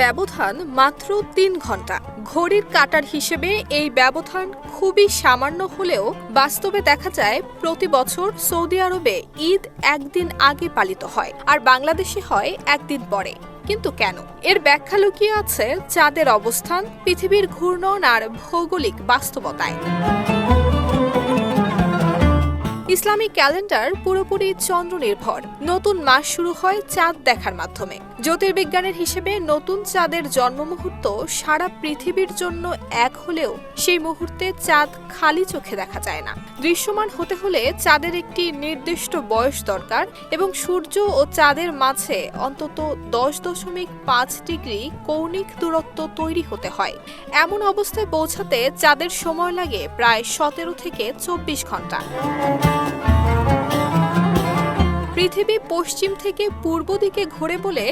ব্যবধান মাত্র ৩ ঘন্টা। ঘড়ির কাঁটার হিসেবে এই ব্যবধান খুবই সামান্য হলেও বাস্তবে দেখা যায় প্রতি বছর সৌদি আরবে ঈদ একদিন আগে পালিত হয় আর বাংলাদেশে হয় একদিন পরে। কিন্তু কেন? এর ব্যাখ্যা লুকিয়ে আছে চাঁদের অবস্থান, পৃথিবীর ঘূর্ণন আর ভৌগোলিক বাস্তবতায়। ইসলামিক ক্যালেন্ডার পুরোপুরি চন্দ্র নির্ভর। নতুন মাস শুরু হয় চাঁদ দেখার মাধ্যমে। জ্যোতির্বিজ্ঞানের হিসেবে নতুন চাঁদের জন্ম মুহূর্ত সারা পৃথিবীর জন্য এক হলেও সেই মুহূর্তে চাঁদ খালি চোখে দেখা যায় না। দৃশ্যমান হতে হলে চাঁদের একটি নির্দিষ্ট বয়স দরকার এবং সূর্য ও চাঁদের মাঝে অন্তত 10.5 ডিগ্রি কৌণিক দূরত্ব তৈরি হতে হয়। এমন অবস্থায় পৌঁছাতে চাঁদের সময় লাগে প্রায় 17 থেকে 24 ঘন্টা। পৃথিবী পশ্চিম থেকে পূর্ব দিকে ঘোরে বলে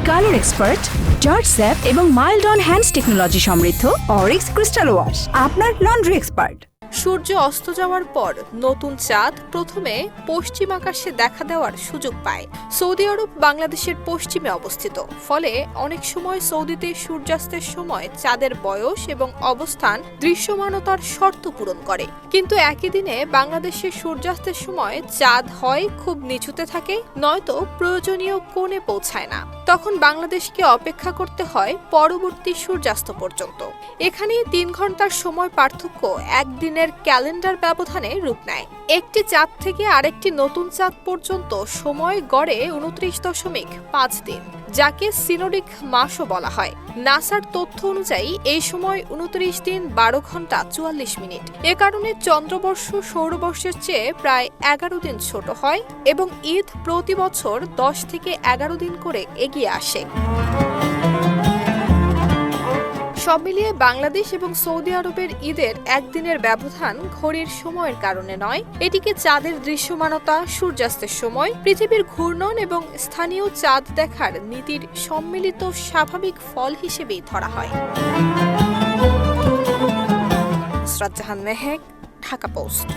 কালার এক্সপার্ট, জর্জ স্যাপ এবং মাইল্ড অন হ্যান্ডস টেকনোলজি সমৃদ্ধ অরিক্স ক্রিস্টাল ওয়াশ আপনার লন্ড্রি এক্সপার্ট। সূর্য অস্ত যাওয়ার পর নতুন চাঁদ প্রথমে পশ্চিম আকাশে দেখা দেওয়ার সুযোগ পায়। সৌদি আরব বাংলাদেশের পশ্চিমে অবস্থিত, ফলে অনেক সময় সৌদিতে সূর্যাস্তের সময় চাঁদের বয়স এবং অবস্থান দৃশ্যমানতার শর্ত পূরণ করে। কিন্তু একই দিনে বাংলাদেশের সূর্যাস্তের সময় চাঁদ হয় খুব নিচুতে থাকে, নয়তো প্রয়োজনীয় কোণে পৌঁছায় না। তখন বাংলাদেশকে অপেক্ষা করতে হয় পরবর্তী সূর্যাস্ত পর্যন্ত। এখানেই 3 ঘন্টার সময় পার্থক্য একদিনের ক্যালেন্ডার ব্যবধানে রূপ নেয়। একটি চাঁদ থেকে আরেকটি নতুন চাঁদ পর্যন্ত সময় গড়ে 29.5 দিন, যাকে সিনোডিক মাসও বলা হয়। নাসার তথ্য অনুযায়ী এই সময় 29 দিন 12 ঘন্টা 44 মিনিট। এ কারণে চন্দ্রবর্ষ সৌরবর্ষের চেয়ে প্রায় 11 দিন ছোট হয় এবং ঈদ প্রতি বছর 10 থেকে 11 দিন করে এগিয়ে আসে। সব মিলিয়ে বাংলাদেশ এবং সৌদি আরবের ঈদের একদিনের ব্যবধান ঘড়ির সময়ের কারণে নয়, এটিকে চাঁদের দৃশ্যমানতা, সূর্যাস্তের সময়, পৃথিবীর ঘূর্ণন এবং স্থানীয় চাঁদ দেখার নীতির সম্মিলিত স্বাভাবিক ফল হিসেবেই ধরা হয়। নুসরাত জাহান মেহেক, ঢাকা পোস্ট।